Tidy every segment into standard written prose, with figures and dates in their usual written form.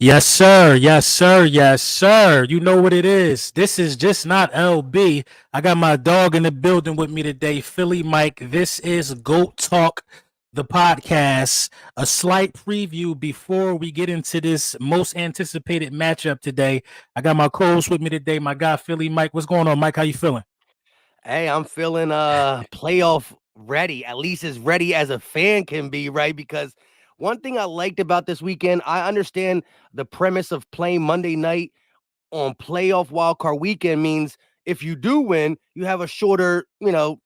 Yes, sir. Yes, sir. Yes, sir. You know what it is. This is just not LB. I got my dog in the building with me today, Philly Mike. This is Goat Talk, the podcast. A slight preview before we get into this most anticipated matchup today. I got my co-host with me today, my guy Philly Mike. What's going on, Mike? How you feeling? Hey, I'm feeling playoff ready, at least as ready as a fan can be, right? Because one thing I liked about this weekend, I understand the premise of playing Monday night on playoff wildcard weekend means if you do win, you have a shorter football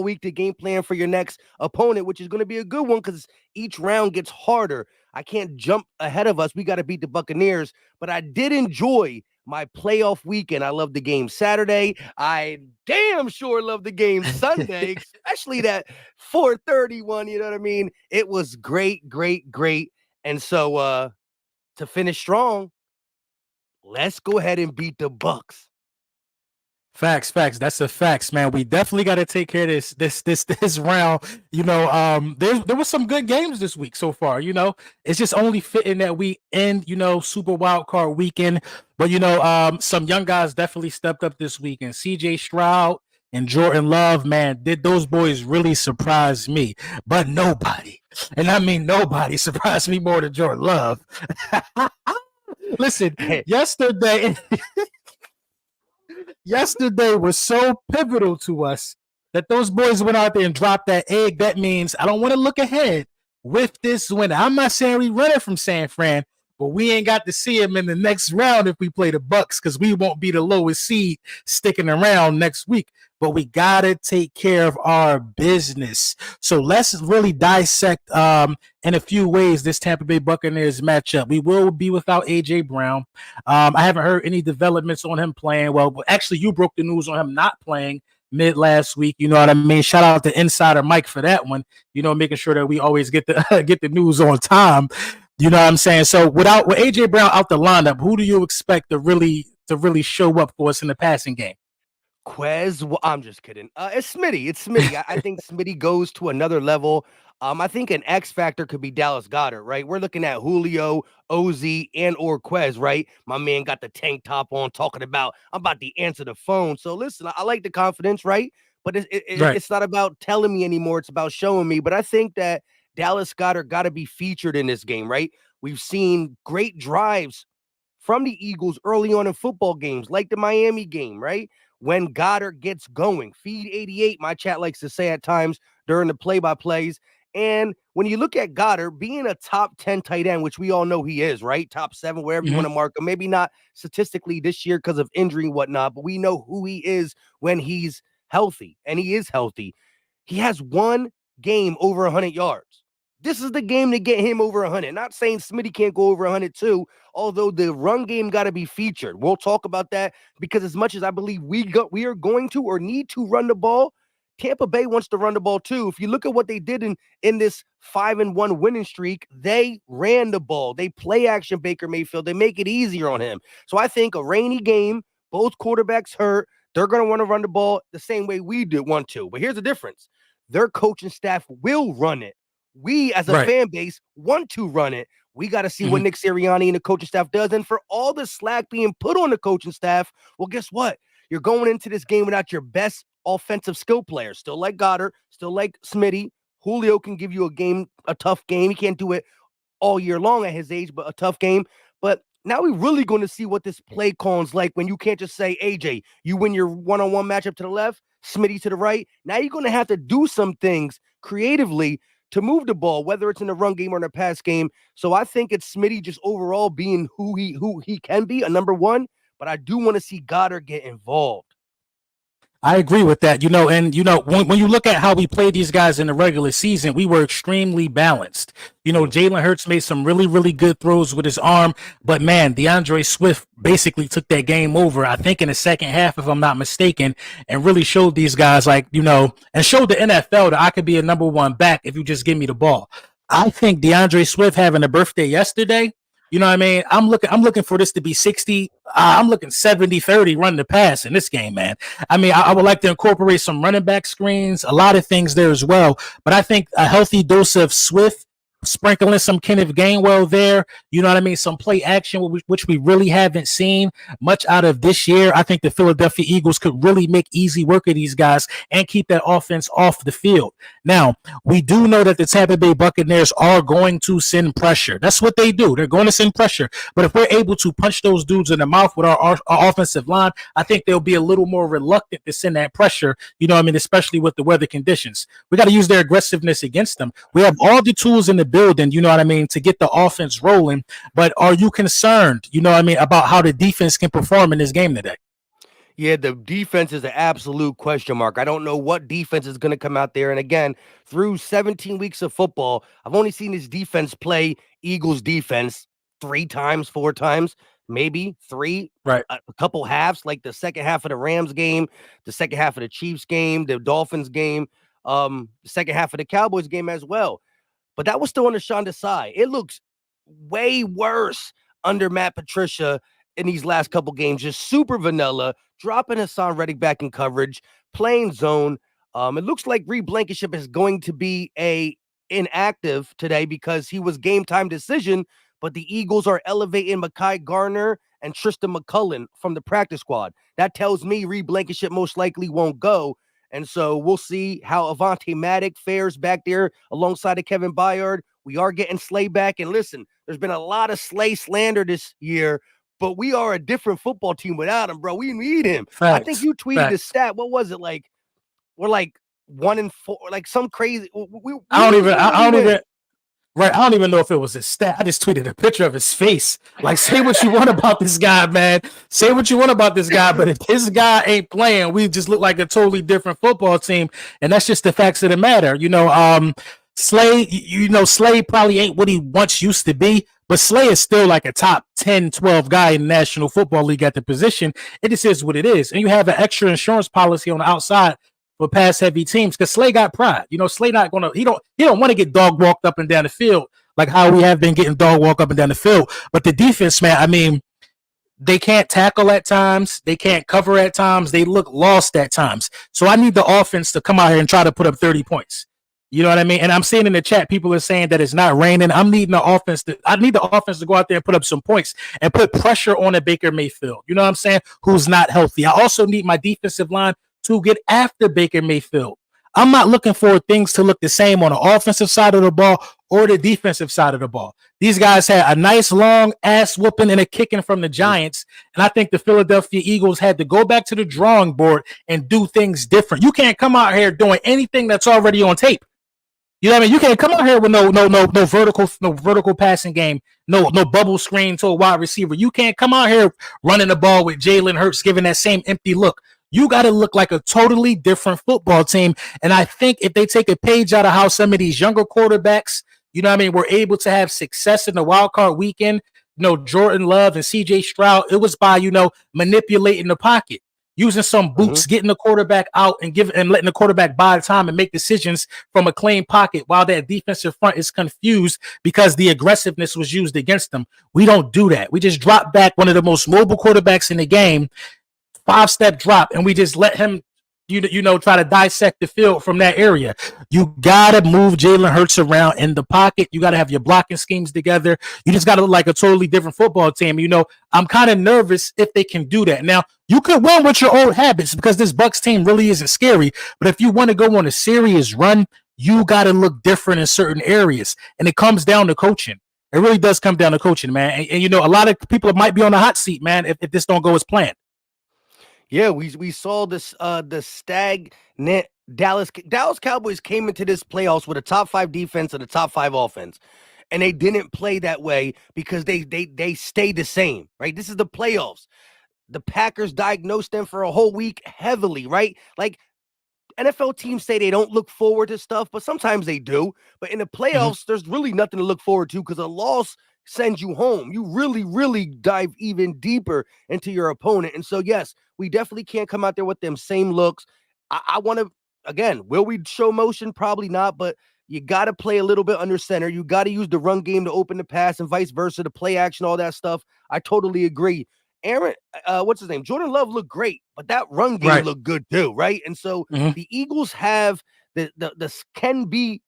week to game plan for your next opponent, which is going to be a good one because each round gets harder. I can't jump ahead of us. We got to beat the Buccaneers, but I did enjoy my playoff weekend. I love the game Saturday. I damn sure love the game Sunday, especially that 4:30 one. You know what I mean? It was great, great, great. And so to finish strong, let's go ahead and beat the Bucks. Facts. That's a facts, man. We definitely got to take care of this round. There was some good games this week so far. It's just only fitting that we end, Super Wild Card weekend. But some young guys definitely stepped up this week, and C.J. Stroud and Jordan Love, man, did those boys really surprise me? But nobody, and I mean nobody, surprised me more than Jordan Love. Listen, yesterday. Yesterday was so pivotal to us that those boys went out there and dropped that egg. That means I don't want to look ahead with this win. I'm not saying we run it from San Fran, but we ain't got to see him in the next round if we play the Bucks because we won't be the lowest seed sticking around next week. But we gotta take care of our business. So let's really dissect in a few ways this Tampa Bay Buccaneers matchup. We will be without AJ Brown. I haven't heard any developments on him playing. Well, actually, you broke the news on him not playing mid last week. You know what I mean? Shout out to Insider Mike for that one. Making sure that we always get the get the news on time. You know what I'm saying? So with AJ Brown out the lineup, who do you expect to really show up for us in the passing game? I'm just kidding. It's Smitty. It's Smitty. I think Smitty goes to another level. I think an X factor could be Dallas Goedert, right? We're looking at Julio, OZ, and or Quez, right? My man got the tank top on talking about, I'm about to answer the phone. So listen, I like the confidence, right? But Right. it's not about telling me anymore. It's about showing me. But I think that Dallas Goedert got to be featured in this game, right? We've seen great drives from the Eagles early on in football games, like the Miami game, right? When Goddard gets going, feed 88, my chat likes to say at times during the play-by-plays. And when you look at Goddard being a top 10 tight end, which we all know he is, right? Top 7, wherever you want to mark him. Maybe not statistically this year because of injury and whatnot, but we know who he is when he's healthy, and he is healthy. He has one game over 100 yards. This is the game to get him over 100. Not saying Smitty can't go over 100 too, although the run game got to be featured. We'll talk about that because as much as I believe we are going to or need to run the ball, Tampa Bay wants to run the ball too. If you look at what they did in this 5-1 winning streak, they ran the ball. They play action Baker Mayfield. They make it easier on him. So I think a rainy game, both quarterbacks hurt. They're going to want to run the ball the same way we do want to. But here's the difference. Their coaching staff will run it. We, as a fan base, want to run it. We got to see what Nick Sirianni and the coaching staff does. And for all the slack being put on the coaching staff, well, guess what? You're going into this game without your best offensive skill players. Still like Goddard, still like Smitty. Julio can give you a tough game. He can't do it all year long at his age, but a tough game. But now we're really going to see what this play call's like when you can't just say, AJ, you win your one-on-one matchup to the left, Smitty to the right. Now you're going to have to do some things creatively to move the ball, whether it's in the run game or in the pass game. So I think it's Smitty just overall being who he can be, a number one. But I do want to see Goddard get involved. I agree with that. When you look at how we played these guys in the regular season, we were extremely balanced. Jalen Hurts made some really, really good throws with his arm, but man, DeAndre Swift basically took that game over, I think in the second half, if I'm not mistaken, and really showed these guys and showed the NFL that I could be a number one back if you just give me the ball. I think DeAndre Swift having a birthday yesterday, you know what I mean? I'm looking for this to be 60. I'm looking 70-30 run the pass in this game, man. I mean, I would like to incorporate some running back screens, a lot of things there as well. But I think a healthy dose of Swift sprinkling some Kenneth Gainwell there. You know what I mean? Some play action, which we really haven't seen much out of this year. I think the Philadelphia Eagles could really make easy work of these guys and keep that offense off the field. Now, we do know that the Tampa Bay Buccaneers are going to send pressure. That's what they do. They're going to send pressure. But if we're able to punch those dudes in the mouth with our offensive line, I think they'll be a little more reluctant to send that pressure, you know what I mean, especially with the weather conditions. We got to use their aggressiveness against them. We have all the tools in the building, you know what I mean, to get the offense rolling. But are you concerned, you know what I mean, about how the defense can perform in this game today? Yeah, the defense is an absolute question mark. I don't know what defense is going to come out there. And again, through 17 weeks of football, I've only seen this defense play Eagles defense 3 times, 4 times, maybe 3, Right. a couple halves, like the second half of the Rams game, the second half of the Chiefs game, the Dolphins game, the second half of the Cowboys game as well. But that was still under Sean Desai. It looks way worse under Matt Patricia in these last couple games, just super vanilla, dropping Hassan Reddick back in coverage, playing zone. It looks like Reed Blankenship is going to be a inactive today because he was game time decision, but the Eagles are elevating Mekhi Garner and Tristan McCullen from the practice squad. That tells me Reed Blankenship most likely won't go. And so we'll see how Avonte Maddox fares back there alongside of Kevin Byard. We are getting Slay back. And listen, there's been a lot of Slay slander this year, but we are a different football team without him, bro. We need him. Facts. I think you tweeted a stat. What was it? Like, we're like 1-4, like some crazy. I don't even know if it was a stat. I just tweeted a picture of his face. Like, say what you want about this guy, man. Say what you want about this guy, but if this guy ain't playing, we just look like a totally different football team. And that's just the facts of the matter. You know, Slay, Slay probably ain't what he once used to be, but Slay is still like a top 10, 12 guy in the National Football League at the position. It just is what it is. And you have an extra insurance policy on the outside for pass heavy teams because Slay got pride. You know, Slay not gonna he don't want to get dog walked up and down the field like how we have been getting dog walked up and down the field. But the defense, man, I mean, they can't tackle at times, they can't cover at times, they look lost at times. So I need the offense to come out here and try to put up 30 points. You know what I mean? And I'm seeing in the chat, people are saying that it's not raining. I need the offense to go out there and put up some points and put pressure on a Baker Mayfield. You know what I'm saying? Who's not healthy. I also need my defensive line to get after Baker Mayfield. I'm not looking for things to look the same on the offensive side of the ball or the defensive side of the ball. These guys had a nice long ass whooping and a kicking from the Giants. And I think the Philadelphia Eagles had to go back to the drawing board and do things different. You can't come out here doing anything that's already on tape. You know what I mean? You can't come out here with no vertical passing game, no bubble screen to a wide receiver. You can't come out here running the ball with Jalen Hurts giving that same empty look. You got to look like a totally different football team. And I think if they take a page out of how some of these younger quarterbacks, you know what I mean, were able to have success in the wild card weekend, you know, Jordan Love and CJ Stroud, it was by, you know, manipulating the pocket, using some boots, getting the quarterback out and letting the quarterback buy time and make decisions from a clean pocket while that defensive front is confused because the aggressiveness was used against them. We don't do that. We just drop back one of the most mobile quarterbacks in the game, 5-step drop, and we just let him, try to dissect the field from that area. You got to move Jalen Hurts around in the pocket. You got to have your blocking schemes together. You just got to look like a totally different football team. You know, I'm kind of nervous if they can do that. Now, you could win with your old habits because this Bucs team really isn't scary. But if you want to go on a serious run, you got to look different in certain areas. And it comes down to coaching. It really does come down to coaching, man. And a lot of people might be on the hot seat, man, if this don't go as planned. Yeah, we saw this the stagnant Dallas Cowboys came into this playoffs with a top 5 defense and a top 5 offense. And they didn't play that way because they stayed the same, right? This is the playoffs. The Packers diagnosed them for a whole week heavily, right? Like NFL teams say they don't look forward to stuff, but sometimes they do. But in the playoffs, there's really nothing to look forward to because a loss sends you home. You really, really dive even deeper into your opponent. And so, yes, we definitely can't come out there with them same looks. I want to, again, will we show motion? Probably not, but you got to play a little bit under center. You got to use the run game to open the pass and vice versa, the play action, all that stuff. I totally agree. Aaron, what's his name? Jordan Love looked great, but that run game looked good too, right? And so the Eagles have the can be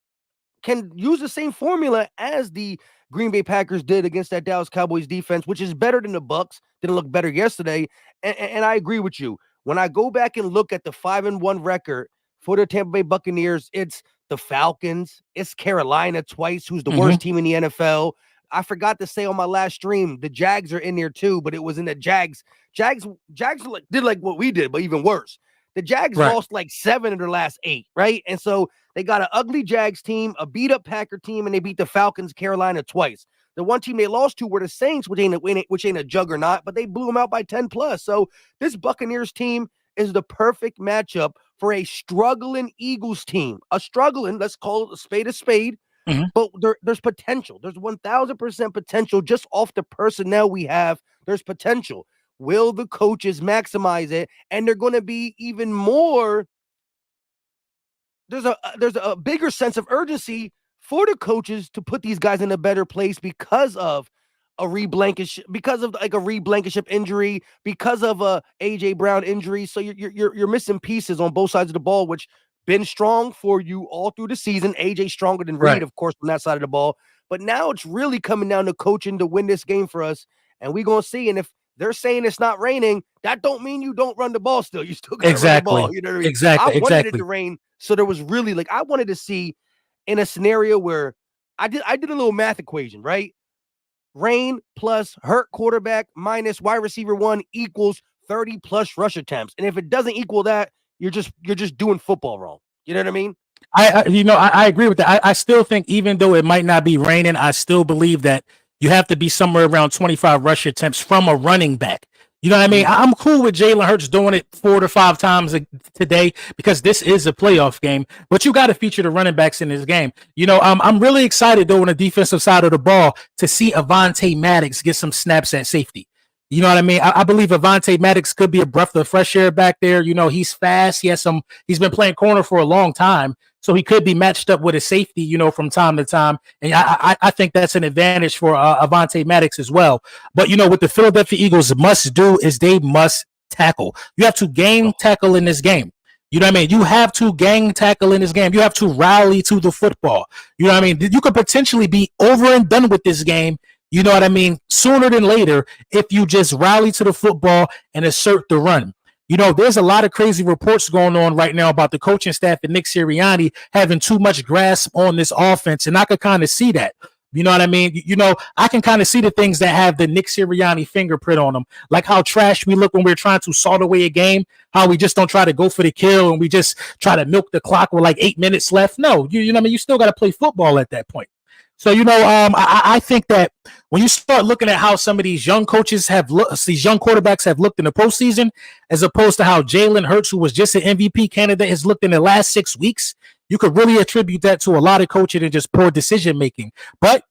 can use the same formula as the Green Bay Packers did against that Dallas Cowboys defense, which is better than the Bucks. Didn't look better yesterday. And I agree with you. When I go back and look at the 5-1 record for the Tampa Bay Buccaneers, it's the Falcons, it's Carolina twice, who's the worst team in the NFL. I forgot to say on my last stream, the Jags are in there too, but it was in the Jags. Jags did like what we did, but even worse. The Jags lost like 7 of their last 8, right? And so they got an ugly Jags team, a beat-up Packer team, and they beat the Falcons, Carolina twice. The one team they lost to were the Saints, which ain't a juggernaut, but they blew them out by 10 plus. So this Buccaneers team is the perfect matchup for a struggling Eagles team. Let's call it a spade a spade, but there's potential. There's 1,000% potential just off the personnel we have. There's potential. Will the coaches maximize it? And they're going to be even more. There's a bigger sense of urgency for the coaches to put these guys in a better place because of a Reed Blankenship injury, because of a AJ Brown injury. So you're missing pieces on both sides of the ball, which been strong for you all through the season. AJ stronger than Reed, of course, on that side of the ball. But now it's really coming down to coaching to win this game for us, and we're gonna see. And if they're saying it's not raining, that don't mean you don't run the ball still. You still got to run the ball. You know what I mean? Exactly. I wanted it to rain. So there was really I wanted to see in a scenario where I did a little math equation, right? Rain plus hurt quarterback minus wide receiver 1 equals 30 plus rush attempts. And if it doesn't equal that, you're just doing football wrong. You know what I mean? I agree with that. I still think even though it might not be raining, I still believe that you have to be somewhere around 25 rush attempts from a running back. You know what I mean? I'm cool with Jalen Hurts doing it 4 to 5 times today because this is a playoff game, but you got to feature the running backs in this game. I'm really excited, though, on the defensive side of the ball to see Avonte Maddox get some snaps at safety. You know what I mean? I believe Avonte Maddox could be a breath of fresh air back there. He's fast. He's been playing corner for a long time. So he could be matched up with a safety, from time to time. And I think that's an advantage for Avonte Maddox as well. But, what the Philadelphia Eagles must do is they must tackle. You have to gang tackle in this game. You know what I mean? You have to gang tackle in this game. You have to rally to the football. You know what I mean? You could potentially be over and done with this game. You know what I mean? Sooner than later, if you just rally to the football and assert the run. There's a lot of crazy reports going on right now about the coaching staff and Nick Sirianni having too much grasp on this offense. And I could kind of see that. You know what I mean? I can kind of see the things that have the Nick Sirianni fingerprint on them, like how trash we look when we're trying to salt away a game, how we just don't try to go for the kill and we just try to milk the clock with like 8 minutes left. No, you know what I mean? You still got to play football at that point. So, I think that when you start looking at how some of these young coaches these young quarterbacks have looked in the postseason, as opposed to how Jalen Hurts, who was just an MVP candidate, has looked in the last 6 weeks, you could really attribute that to a lot of coaching and just poor decision making. But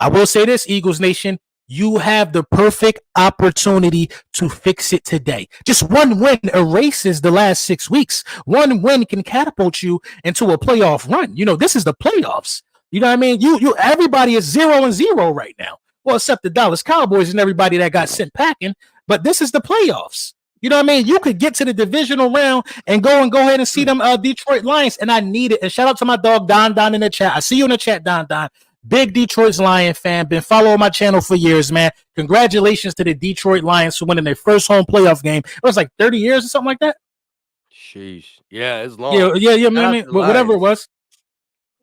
I will say this, Eagles Nation, you have the perfect opportunity to fix it today. Just one win erases the last 6 weeks. One win can catapult you into a playoff run. This is the playoffs. You know what I mean? Everybody is 0-0 right now. Well, except the Dallas Cowboys and everybody that got sent packing. But this is the playoffs. You know what I mean? You could get to the divisional round and go ahead and see them Detroit Lions. And I need it. And shout out to my dog Don in the chat. I see you in the chat, Don. Big Detroit Lion fan. Been following my channel for years, man. Congratulations to the Detroit Lions for winning their first home playoff game. It was like 30 years or something like that. Sheesh. Yeah, it's long. Yeah. Whatever it was.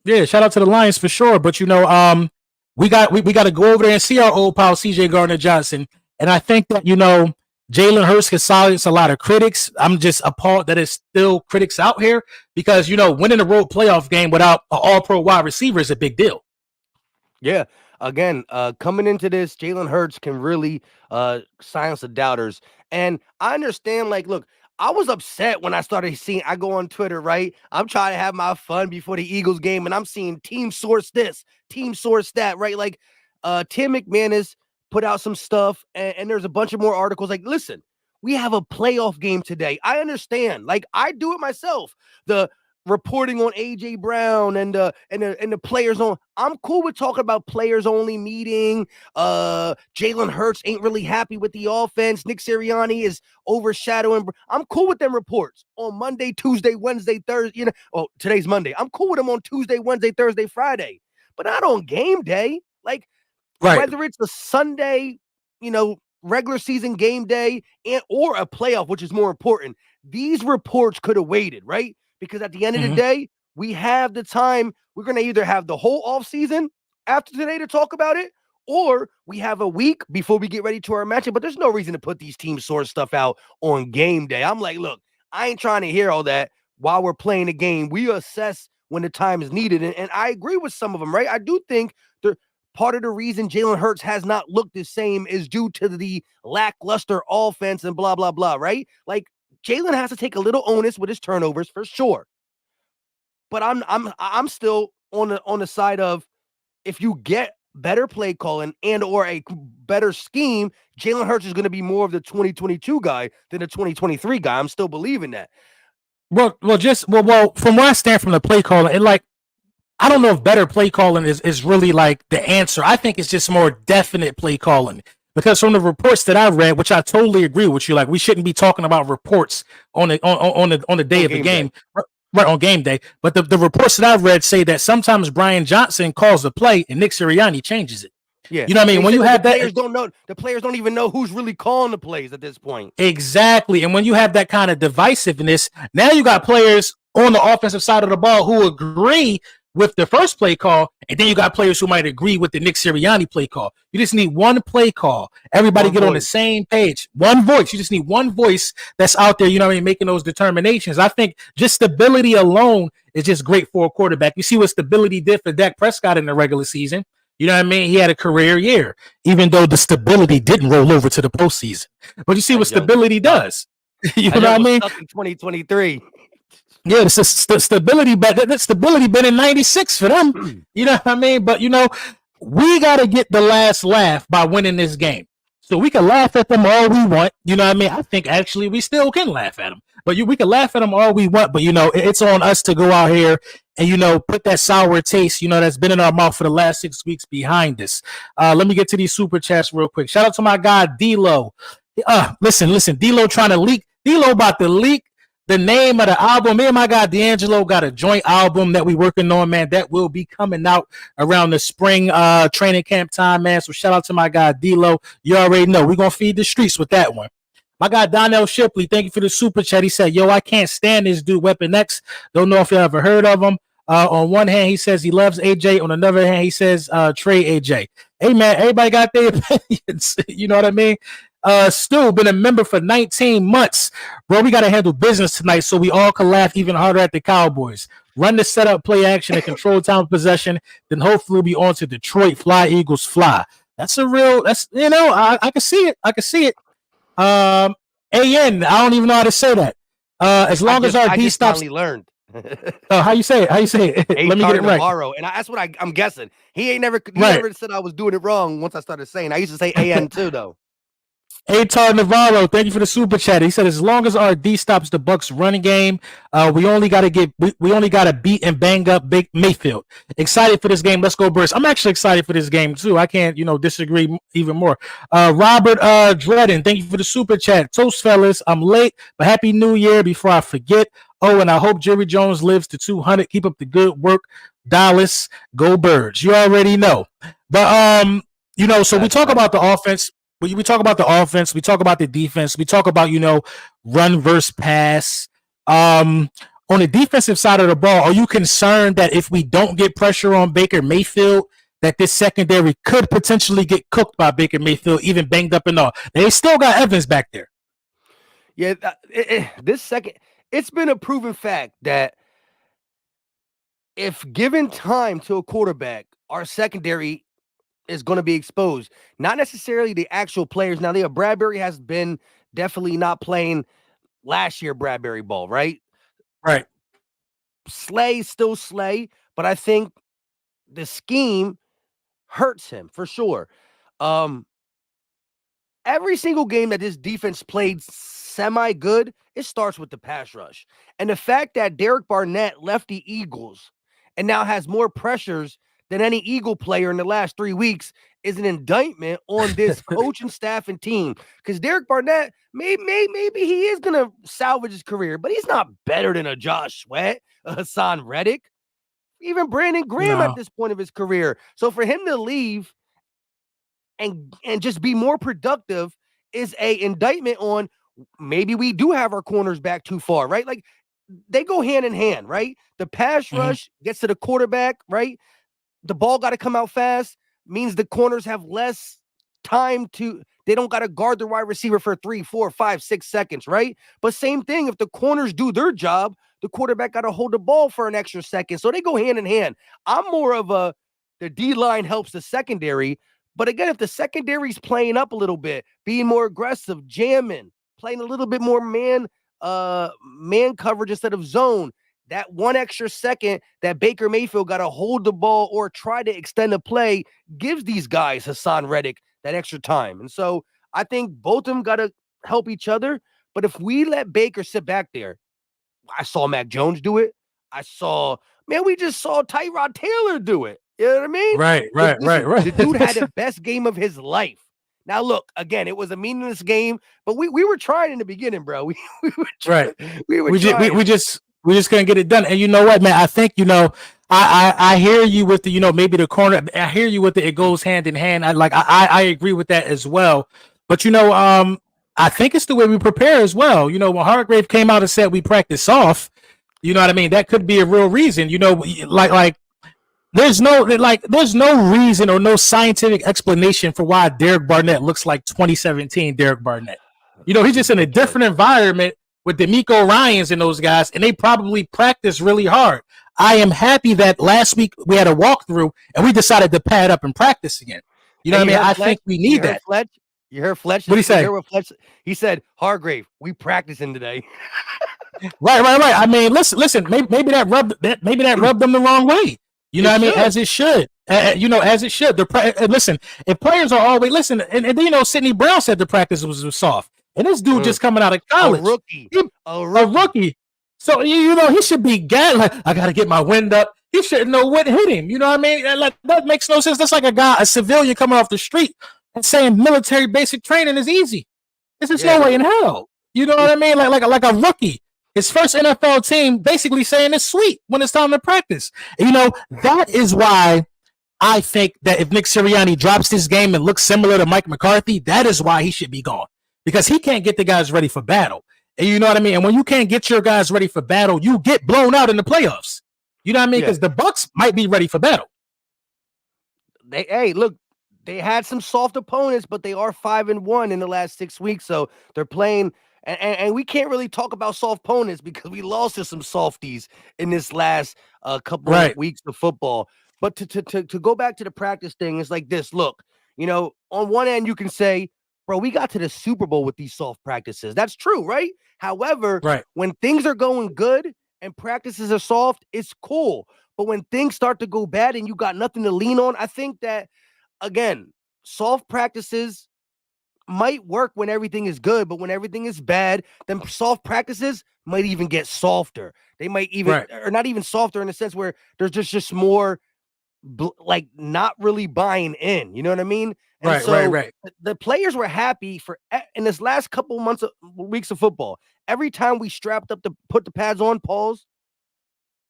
Yeah, shout out to the Lions for sure. But we got to go over there and see our old pal CJ Gardner-Johnson. And I think that Jalen Hurts can silence a lot of critics. I'm just appalled that it's still critics out here because winning a road playoff game without an all-pro wide receiver is a big deal. Yeah. Again, coming into this, Jalen Hurts can really silence the doubters. And I understand, look, I was upset when I started seeing, I go on Twitter, right? I'm trying to have my fun before the Eagles game, and I'm seeing team source this, team source that, right? Tim McManus put out some stuff, and there's a bunch of more articles. Listen, we have a playoff game today. I understand. I do it myself. The reporting on AJ Brown and the players on. I'm cool with talking about players only meeting. Jalen Hurts ain't really happy with the offense. Nick Sirianni is overshadowing. I'm cool with them reports on Monday, Tuesday, Wednesday, Thursday. Today's Monday. I'm cool with them on Tuesday, Wednesday, Thursday, Friday, but not on game day. Like Right. whether it's a Sunday, regular season game day or a playoff, which is more important. These reports could have waited, right? Because at the end of the day, we have the time. We're going to either have the whole offseason after today to talk about it, or we have a week before we get ready to our matchup. But there's no reason to put these team source stuff out on game day. I'm like, look, I ain't trying to hear all that while we're playing the game. We assess when the time is needed. And I agree with some of them, right? I do think part of the reason Jalen Hurts has not looked the same is due to the lackluster offense and blah, blah, blah, right? Like, Jalen has to take a little onus with his turnovers for sure. But I'm still on the side of, if you get better play calling and or a better scheme, Jalen Hurts is going to be more of the 2022 guy than the 2023 guy. I'm still believing that. Well, from where I stand from the play calling, I don't know if better play calling is really like the answer. I think it's just more definite play calling. Because from the reports that I read, which I totally agree with you, like we shouldn't be talking about reports on the day of the game, right, on game day. But the reports that I've read say that sometimes Brian Johnson calls a play and Nick Sirianni changes it. Yeah, you know what I mean. When you have that, the players don't even know who's really calling the plays at this point. Exactly, and when you have that kind of divisiveness, now you got players on the offensive side of the ball who agree with the first play call, and then you got players who might agree with the Nick Sirianni play call. You just need one play call. Everybody get on the same page. One voice. You just need one voice that's out there, you know what I mean, making those determinations. I think just stability alone is just great for a quarterback. You see what stability did for Dak Prescott in the regular season. You know what I mean? He had a career year, even though the stability didn't roll over to the postseason. But you see what stability does. You know what I mean? In 2023. Yeah, the stability, but that stability been in 96 for them. You know what I mean? But, we got to get the last laugh by winning this game. So we can laugh at them all we want. You know what I mean? I think actually we still can laugh at them. But we can laugh at them all we want. But, it's on us to go out here and, put that sour taste, that's been in our mouth for the last 6 weeks behind us. Let me get to these super chats real quick. Shout out to my guy, D-Lo. Listen, D-Lo trying to leak. D-Lo about to leak the name of the album. Me and my guy D'Angelo got a joint album that we working on, man, that will be coming out around the spring training camp time, man. So shout out to my guy D-Lo. You already know we're gonna feed the streets with that one. My guy Donnell Shipley, thank you for the super chat. He said, yo, I can't stand this dude, Weapon X. Don't know if you ever heard of him. On one hand, he says he loves AJ. On another hand, he says trade AJ. Hey, man, everybody got their opinions. You know what I mean? Stu, been a member for 19 months. Bro, we got to handle business tonight so we all can laugh even harder at the Cowboys. Run the setup, play action, and control time of possession. Then hopefully we'll be on to Detroit. Fly, Eagles, fly. I can see it. I can see it. AN, I don't even know how to say that. As long as our D stops. Learned. How you say it? Let me get it right. Navarro. And that's what I'm guessing. He never said I was doing it wrong once I started saying. I used to say AN too, though. Atar Navarro, thank you for the super chat. He said, as long as our D stops the Bucs running game, we only got to beat and bang up Big Mayfield. Excited for this game. Let's go Birds. I'm actually excited for this game too. I can't, disagree even more. Robert Dredden, thank you for the super chat. Toast fellas, I'm late, but happy New Year before I forget. Oh, and I hope Jerry Jones lives to 200. Keep up the good work. Dallas, go Birds. You already know. But so we talk about the offense. We talk about the offense. We talk about the defense. We talk about, run versus pass. On the defensive side of the ball, are you concerned that if we don't get pressure on Baker Mayfield, that this secondary could potentially get cooked by Baker Mayfield, even banged up and all? They still got Evans back there. Yeah, it's been a proven fact that if given time to a quarterback, our secondary is going to be exposed. Not necessarily the actual players. Now, Bradbury has been definitely not playing last year Bradbury ball, right? Right. Slay, still Slay, but I think the scheme hurts him for sure. Every single game that this defense played semi-good, it starts with the pass rush. And the fact that Derek Barnett left the Eagles and now has more pressures than any Eagle player in the last 3 weeks is an indictment on this coaching staff and team. Because Derek Barnett, maybe he is going to salvage his career, but he's not better than a Josh Sweat, a Hassan Reddick, even Brandon Graham at this point of his career. So for him to leave and just be more productive is a indictment on maybe we do have our corners back too far, right? Like they go hand in hand, right? The pass rush gets to the quarterback, right? The ball got to come out fast, means the corners have less time they don't got to guard the wide receiver for 3, 4, 5, 6 seconds, right? But same thing, if the corners do their job, the quarterback got to hold the ball for an extra second. So they go hand in hand. I'm more of the D-line helps the secondary. But again, if the secondary's playing up a little bit, being more aggressive, jamming, playing a little bit more man coverage instead of zone, that one extra second that Baker Mayfield got to hold the ball or try to extend the play gives these guys, Hassan Reddick, that extra time. And so I think both of them got to help each other. But if we let Baker sit back there, I saw Mac Jones do it. We just saw Tyrod Taylor do it. You know what I mean? Right. The dude had the best game of his life. Now, look, again, it was a meaningless game, but we were trying in the beginning, bro. We were trying. We just couldn't get it done. And you know what, man? I think, I hear you with the, maybe the corner. I hear you with it goes hand in hand. I agree with that as well. But, I think it's the way we prepare as well. When Hargrave came out and said we practice off, you know what I mean? That could be a real reason, there's no reason or no scientific explanation for why Derek Barnett looks like 2017 Derek Barnett. He's just in a different environment with D'Amico Ryans and those guys, and they probably practice really hard. I am happy that last week we had a walkthrough and we decided to pad up and practice again. You know what I mean? I think we need that. You heard Fletch? What did he say? He said, Hargrave, we practicing today. Right. I mean, listen. Maybe that rubbed them the wrong way. You know what I mean? As it should. As it should. Listen, if players are always and Sidney Brown said the practice was soft, and this dude just coming out of college, a rookie. So he should be gagged. Like, I got to get my wind up. He shouldn't know what hit him. You know what I mean? That makes no sense. That's like a civilian coming off the street and saying military basic training is easy. There's just no way in hell. You know what I mean? Like a rookie. His first NFL team basically saying it's sweet when it's time to practice. That is why I think that if Nick Sirianni drops this game and looks similar to Mike McCarthy, that is why he should be gone. Because he can't get the guys ready for battle. And you know what I mean? And when you can't get your guys ready for battle, you get blown out in the playoffs. You know what I mean? Because the Bucs might be ready for battle. They had some soft opponents, but they are 5-1 in the last 6 weeks. So they're playing. And we can't really talk about soft opponents because we lost to some softies in this last couple of weeks of football. But to go back to the practice thing, it's like this. Look, on one end, you can say, bro, we got to the Super Bowl with these soft practices. That's true, right? However, when things are going good and practices are soft, it's cool. But when things start to go bad and you got nothing to lean on, I think that, again, soft practices might work when everything is good, but when everything is bad, then soft practices might even get softer. They might even, or not even softer in the sense where there's just more not really buying in. You know what I mean? And the players were happy in this last couple weeks of football. Every time we strapped up to put the pads on, pause,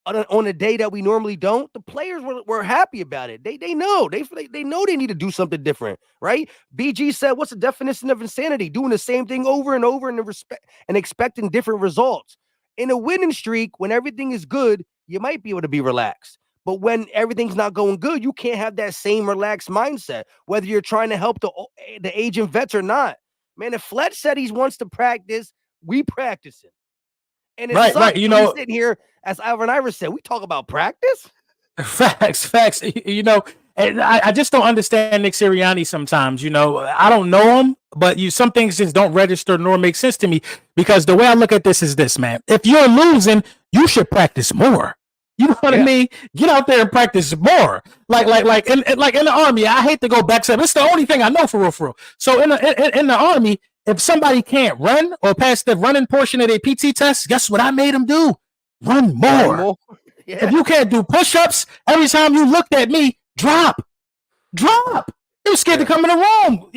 on a day that we normally don't, the players were happy about it. They know they know they need to do something different, right? BG said, "What's the definition of insanity? Doing the same thing over and over and expecting different results." In a winning streak, when everything is good, you might be able to be relaxed. But when everything's not going good, you can't have that same relaxed mindset, whether you're trying to help the aging vets or not. Man, if Fletch said he wants to practice, we practice it. And it's sitting here, as Alvin Iverson said, we talk about practice. Facts. And I just don't understand Nick Sirianni sometimes. I don't know him, but some things just don't register nor make sense to me. Because the way I look at this is this, man. If you're losing, you should practice more. You know what I mean? Get out there and practice more. Like in the Army, I hate to go back to it. It's the only thing I know for real. So in the Army, If somebody can't run or pass the running portion of their PT test, guess what I made them do? Run more. Yeah. If you can't do push-ups, every time you looked at me, drop. You were scared to come in the room.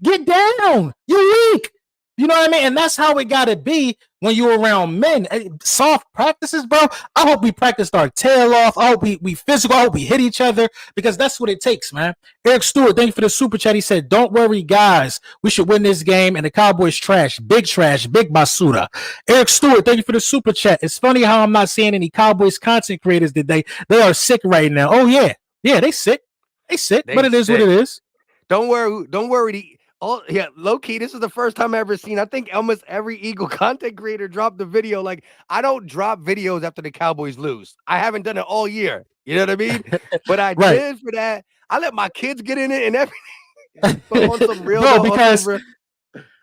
Get down. You're weak. You know what I mean? And that's how it got to be when you're around men. Soft practices, bro. I hope we practiced our tail off. I hope we physical. I hope we hit each other because that's what it takes, man. Eric Stewart, thank you for the super chat. He said, don't worry, guys. We should win this game. And the Cowboys trash. Big basura. Eric Stewart, thank you for the super chat. It's funny how I'm not seeing any Cowboys content creators today. They are sick right now. Oh, yeah. Yeah, they sick. But it is what it is. Don't worry. Low key, this is the first time I've ever seen. I think almost every Eagle content creator dropped the video. Like, I don't drop videos after the Cowboys lose. I haven't done it all year. You know what I mean? But I did for that. I let my kids get in it and everything. But on some real, bro, because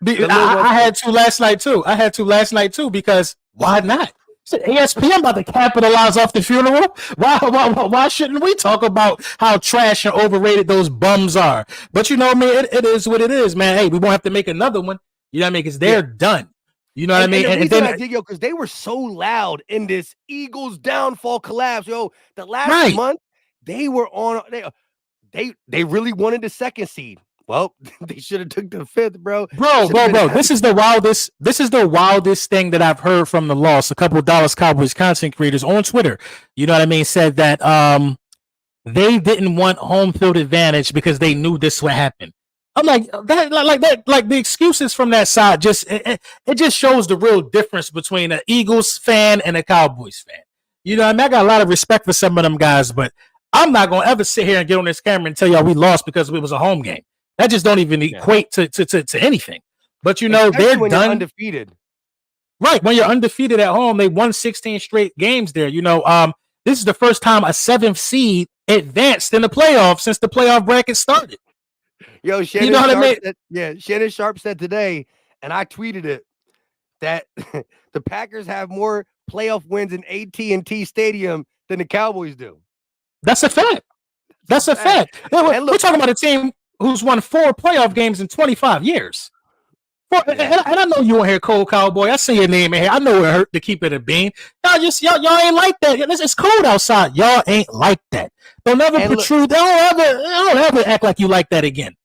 I had to last night too. Because why not? ESPN about to capitalize off the funeral. Why shouldn't we talk about how trash and overrated those bums are? But you know, man, it is what it is, man. Hey, we won't have to make another one. You know what I mean? Because they're done. You know what I mean? And then I did, because they were so loud in this Eagles downfall collapse. Yo, the last month they were on. They really wanted the second seed. Well, they should have took the fifth, bro. Bro. This is the wildest thing that I've heard from the loss. A couple of Dallas Cowboys content creators on Twitter, you know what I mean, said that they didn't want home field advantage because they knew this would happen. I'm like the excuses from that side it just shows the real difference between an Eagles fan and a Cowboys fan. You know what I mean? I got a lot of respect for some of them guys, but I'm not gonna ever sit here and get on this camera and tell y'all we lost because it was a home game. That just don't even equate to anything. But, you know, especially they're when done. You're undefeated. Right. When you're undefeated at home, they won 16 straight games there. You know, this is the first time a 7th seed advanced in the playoffs since the playoff bracket started. Yo, Shannon Sharp said today, and I tweeted it, that the Packers have more playoff wins in AT&T Stadium than the Cowboys do. That's a fact. We're talking about a team who's won 4 playoff games in 25 years. And I know you want to hear Cold Cowboy. I see your name in here. I know it hurt to keep it a bean. Y'all ain't like that. It's cold outside. Y'all ain't like that. Don't ever protrude. Don't ever act like you like that again.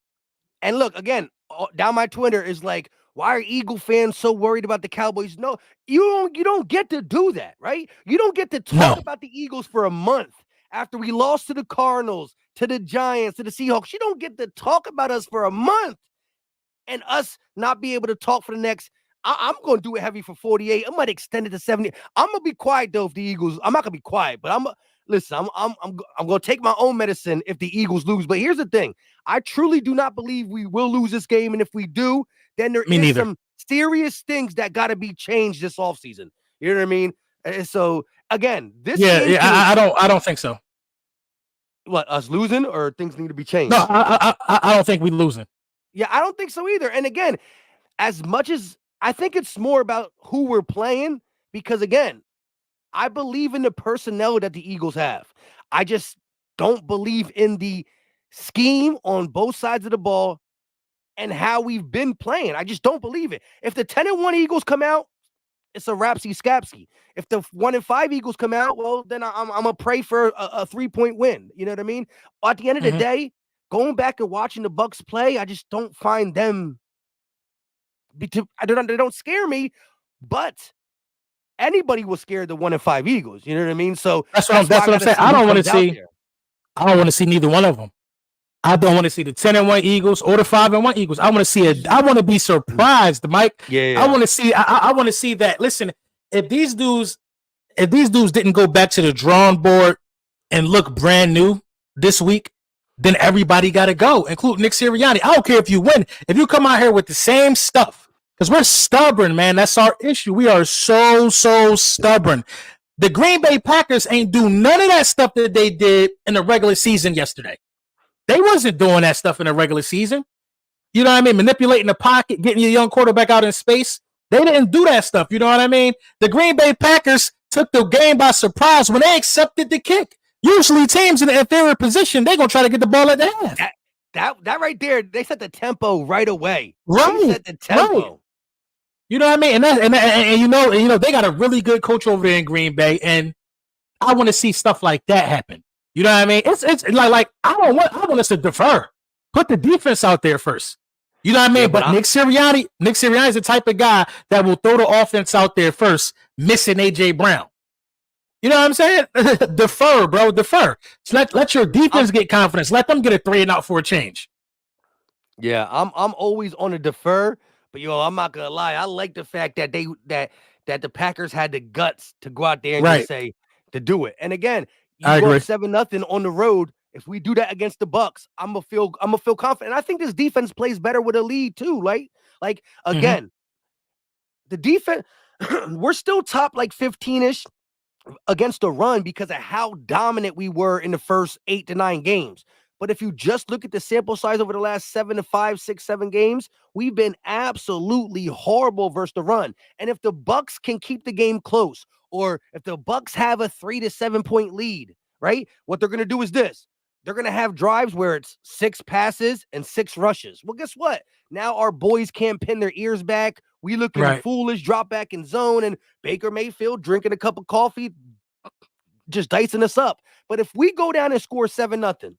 And look, again, down my Twitter is like, why are Eagle fans so worried about the Cowboys? No, you don't get to do that, right? You don't get to talk about the Eagles for a month after we lost to the Cardinals, to the Giants, to the Seahawks. You don't get to talk about us for a month and us not be able to talk for the next. I'm going to do it heavy for 48. I might extend it to 70. I'm going to be quiet though if the Eagles. I'm not going to be quiet, but I'm going to take my own medicine if the Eagles lose. But here's the thing: I truly do not believe we will lose this game, and if we do, then there is some serious things that got to be changed this offseason. You know what I mean? And so again, this I don't think so. What, us losing or things need to be changed? No, I don't think we're losing. Yeah, I don't think so either. And again, as much as I think it's more about who we're playing, because again, I believe in the personnel that the Eagles have. I just don't believe in the scheme on both sides of the ball and how we've been playing. I just don't believe it. If the 10-1 Eagles come out, it's a rapsy scapsy. If the 1-5 Eagles come out, well, then I'm gonna pray for a 3-point win. You know what I mean? At the end of the day, going back and watching the Bucks play, I just don't find them. They don't scare me, but anybody was scared the 1-5 Eagles. You know what I mean? So that's what I'm saying. I don't want to see neither one of them. I don't want to see the 10-1 Eagles or the 5-1 Eagles. I want to see it. I want to be surprised, Mike. Yeah. I want to see. I want to see that. Listen, if these dudes didn't go back to the drawing board and look brand new this week, then everybody got to go, including Nick Sirianni. I don't care if you win. If you come out here with the same stuff, because we're stubborn, man. That's our issue. We are so stubborn. The Green Bay Packers ain't do none of that stuff that they did in the regular season yesterday. They wasn't doing that stuff in the regular season. You know what I mean? Manipulating the pocket, getting your young quarterback out in space. They didn't do that stuff. You know what I mean? The Green Bay Packers took the game by surprise when they accepted the kick. Usually teams in the inferior position, they're going to try to get the ball at the half. That right there, they set the tempo right away. They Right, set the right. tempo. You know what I mean? And you know they got a really good coach over there in Green Bay, and I want to see stuff like that happen. You know what I mean? It's like I want us to defer. Put the defense out there first. You know what I Yeah, mean? but But Nick Sirianni is the type of guy that will throw the offense out there first, missing AJ Brown. You know what I'm saying? Defer, bro. Defer. So let your defense get confidence. Let them get a 3 and out for a change. Yeah, I'm always on a defer, but I'm not gonna lie. I like the fact that that the Packers had the guts to go out there and just Right. say to do it. And again, you I go up agree. 7-0 on the road. If we do that against the Bucks, I'm gonna feel confident. And I think this defense plays better with a lead too. Like again, the defense, we're still top like 15-ish against the run because of how dominant we were in the first 8 to 9 games. But if you just look at the sample size over the last 7 to 5, 6, 7 games, we've been absolutely horrible versus the run. And if the Bucks can keep the game close, or if the Bucks have a 3 to 7 point lead, right? What they're going to do is this. They're going to have drives where it's 6 passes and 6 rushes. Well, guess what? Now our boys can't pin their ears back. We looking foolish, drop back in zone, and Baker Mayfield drinking a cup of coffee, just dicing us up. But if we go down and score 7-0,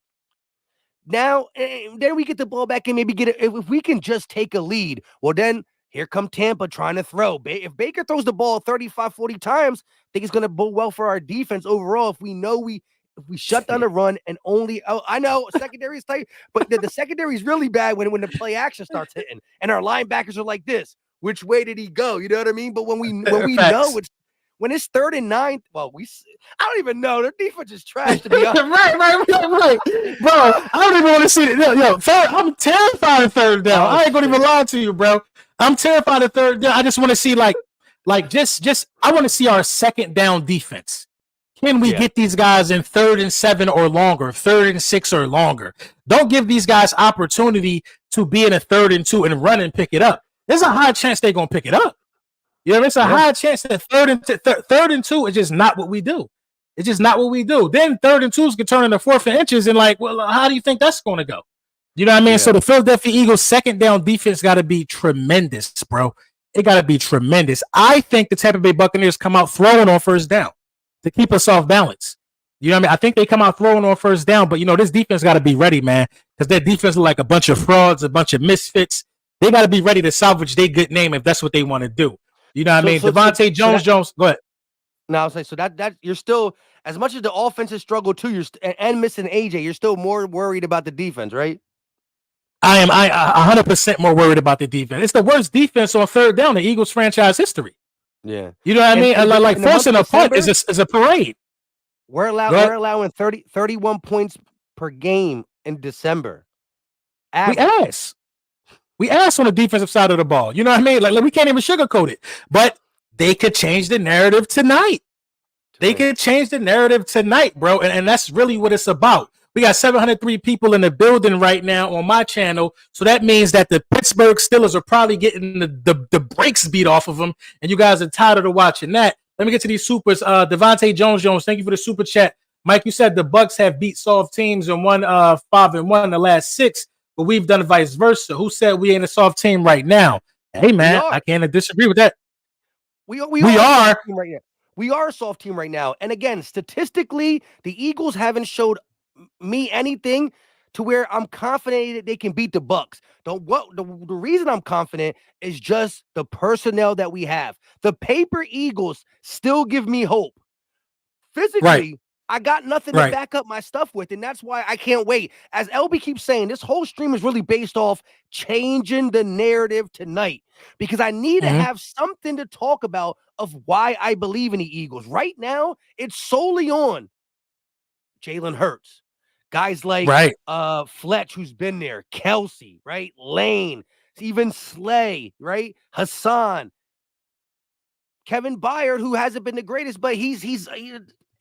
now then we get the ball back and maybe get it. If we can just take a lead, well, then here come Tampa trying to throw. If Baker throws the ball 35, 40 times, I think it's going to bode well for our defense overall. If we shut down the run and only, I know secondary is tight, but the secondary is really bad when the play action starts hitting and our linebackers are like this. Which way did he go? You know what I mean? But when we know when it's 3rd and 9, well, I don't even know. Their defense is trash, to be honest. right. Bro, I don't even want to see it. I'm terrified of 3rd down. I ain't gonna even lie to you, bro. I'm terrified of 3rd down. I just want to see I want to see our 2nd down defense. Can we get these guys in 3rd and 7 or longer, 3rd and 6 or longer? Don't give these guys opportunity to be in a 3rd and 2 and run and pick it up. There's a high chance they're gonna pick it up. You know, it's a high chance that 3rd and 2 is just not what we do. It's just not what we do. Then 3rd and 2s can turn into 4th and inches, and well, how do you think that's going to go? You know what I mean? Yeah. So the Philadelphia Eagles 2nd down defense got to be tremendous, bro. It got to be tremendous. I think the Tampa Bay Buccaneers come out throwing on 1st down to keep us off balance. You know what I mean? I think they come out throwing on 1st down, but this defense got to be ready, man, because their defense is like a bunch of frauds, a bunch of misfits. They got to be ready to salvage their good name if that's what they want to do. You know what I mean? Devontae Jones, go ahead. No, I was like, so that you're still, as much as the offensive struggle too, and missing AJ, you're still more worried about the defense, right? I am 100% more worried about the defense. It's the worst defense on 3rd down in the Eagles franchise history. Yeah. You know what I mean? Like forcing a punt is a parade. We're allowing 31 points per game in December. Average. We asked on the defensive side of the ball. You know what I mean? Like we can't even sugarcoat it. But they could change the narrative tonight. They could change the narrative tonight, bro. And that's really what it's about. We got 703 people in the building right now on my channel. So that means that the Pittsburgh Steelers are probably getting the brakes beat off of them. And you guys are tired of watching that. Let me get to these supers. Devontae Jones, thank you for the super chat. Mike, you said the Bucks have beat soft teams and won 5-1 in the last 6. But we've done vice versa. Who said we ain't a soft team right now? Hey, man, I can't disagree with that. We are. We are a soft team right now. And again, statistically, the Eagles haven't showed me anything to where I'm confident that they can beat the Bucks. The reason I'm confident is just the personnel that we have. The paper Eagles still give me hope. Physically, I got nothing to back up my stuff with, and that's why I can't wait. As LB keeps saying, this whole stream is really based off changing the narrative tonight because I need to have something to talk about of why I believe in the Eagles. Right now, it's solely on Jalen Hurts. Guys like Fletch, who's been there, Kelsey, right? Lane, even Slay, right? Hassan, Kevin Byard, who hasn't been the greatest, but he's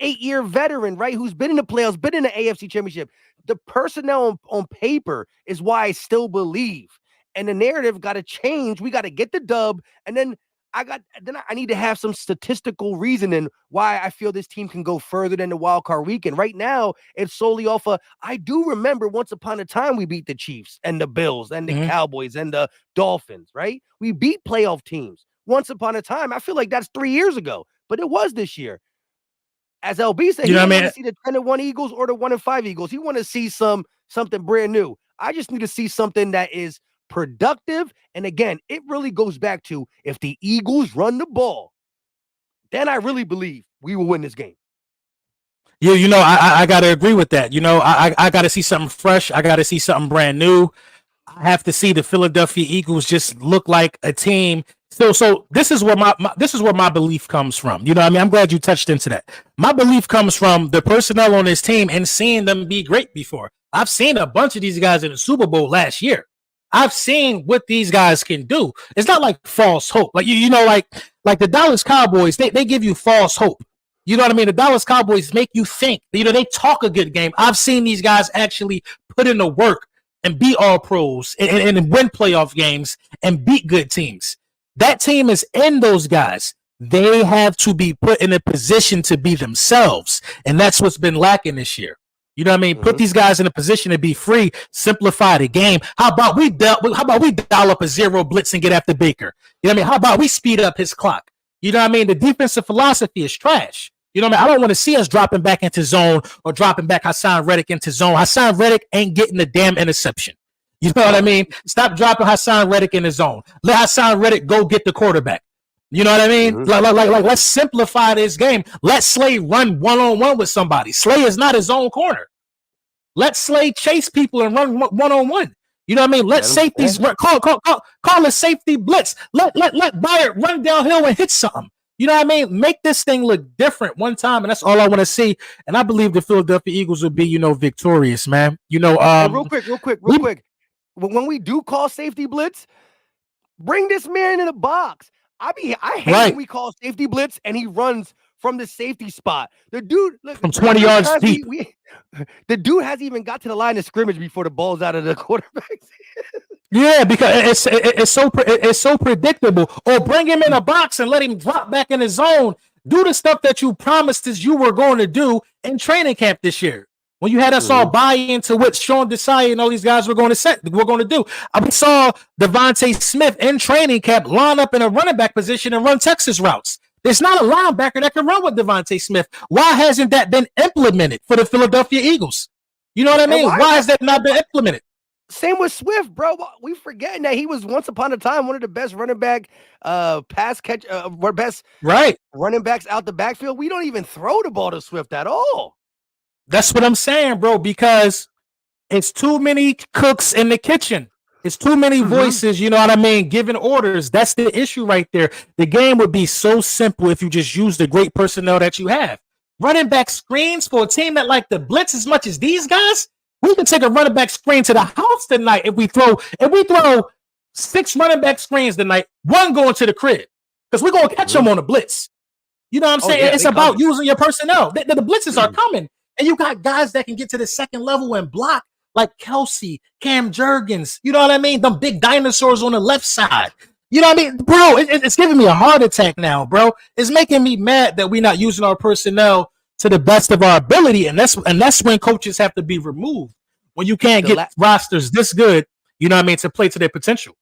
8-year veteran, right? Who's been in the playoffs, been in the AFC Championship. The personnel on paper is why I still believe. And the narrative got to change. We got to get the dub. And then I need to have some statistical reasoning why I feel this team can go further than the wild card weekend. Right now, it's solely off of I do remember once upon a time we beat the Chiefs and the Bills and the Cowboys and the Dolphins, right? We beat playoff teams once upon a time. I feel like that's 3 years ago, but it was this year. As LB said, he didn't want to see the 10-1 Eagles or the 1-5 Eagles. He want to see something brand new. I just need to see something that is productive. And again, it really goes back to if the Eagles run the ball, then I really believe we will win this game. Yeah, I got to agree with that. I got to see something fresh. I got to see something brand new. I have to see the Philadelphia Eagles just look like a team. So this is where my belief comes from. You know what I mean? I'm glad you touched into that. My belief comes from the personnel on this team and seeing them be great before. I've seen a bunch of these guys in the Super Bowl last year. I've seen what these guys can do. It's not like false hope. Like like the Dallas Cowboys, they give you false hope. You know what I mean? The Dallas Cowboys make you think. They talk a good game. I've seen these guys actually put in the work and be all pros and win playoff games and beat good teams. That team is in those guys. They have to be put in a position to be themselves. And that's what's been lacking this year. You know what I mean? Put these guys in a position to be free, simplify the game. How about we dial up a zero blitz and get after Baker? You know what I mean? How about we speed up his clock? You know what I mean? The defensive philosophy is trash. You know what I mean? I don't want to see us dropping back into zone or dropping back Hassan Reddick into zone. Hassan Reddick ain't getting the damn interception. You know what I mean? Stop dropping Hassan Reddick in the zone. Let Hassan Reddick go get the quarterback. You know what I mean? Like, let's simplify this game. Let Slay run one-on-one with somebody. Slay is not his own corner. Let Slay chase people and run one-on-one. You know what I mean? Let safeties run, call a safety blitz. Let Byard run downhill and hit something. You know what I mean? Make this thing look different one time, and that's all I want to see. And I believe the Philadelphia Eagles will be, victorious, man. Real quick. When we do call safety blitz, bring this man in the box. I hate when we call safety blitz and he runs from the safety spot. The dude from 20 yards deep. The dude hasn't even got to the line of scrimmage before the ball's out of the quarterback's hand. Yeah, because it's so predictable. Or bring him in a box and let him drop back in his zone. Do the stuff that you promised us you were going to do in training camp this year. When you had us all buy into what Sean Desai and all these guys were going to do. We saw Devontae Smith in training camp line up in a running back position and run Texas routes. There's not a linebacker that can run with Devontae Smith. Why hasn't that been implemented for the Philadelphia Eagles? You know what I mean? Why has that not been implemented? Same with Swift, bro. We forgetting that he was once upon a time one of the best running back running backs out the backfield. We don't even throw the ball to Swift at all. That's what I'm saying, bro, because it's too many cooks in the kitchen. It's too many voices, you know what I mean, giving orders. That's the issue right there. The game would be so simple if you just use the great personnel that you have. Running back screens for a team that like the blitz as much as these guys, we can take a running back screen to the house tonight if we throw 6 running back screens tonight, one going to the crib. Because we're going to catch them on the blitz. You know what I'm saying? Yeah, it's about using your personnel. The blitzes are coming. And you got guys that can get to the second level and block, like Kelsey, Cam Jurgens. You know what I mean? Them big dinosaurs on the left side. You know what I mean? Bro, it's giving me a heart attack now, bro. It's making me mad that we're not using our personnel to the best of our ability. And that's when coaches have to be removed. When you can't get rosters this good, you know what I mean, to play to their potential.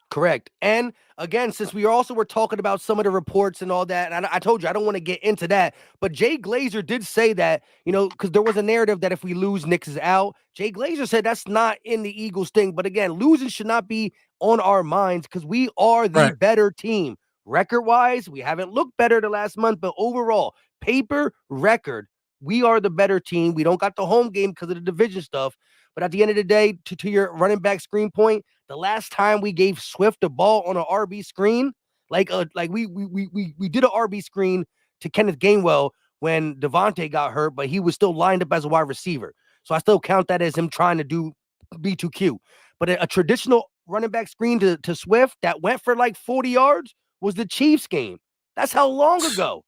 Correct. And again, since we also were talking about some of the reports and all that, and I told you I don't want to get into that, but Jay Glazer did say that, because there was a narrative that if we lose, Knicks is out. Jay Glazer said that's not in the Eagles thing. But again, losing should not be on our minds because we are the better team. Record-wise, we haven't looked better the last month, but overall, paper record, we are the better team. We don't got the home game because of the division stuff. But at the end of the day, to your running back screen point, the last time we gave Swift the ball on an RB screen, we did an RB screen to Kenneth Gainwell when Devontae got hurt, but he was still lined up as a wide receiver. So I still count that as him trying to do B2Q. But a traditional running back screen to Swift that went for like 40 yards was the Chiefs game. That's how long ago.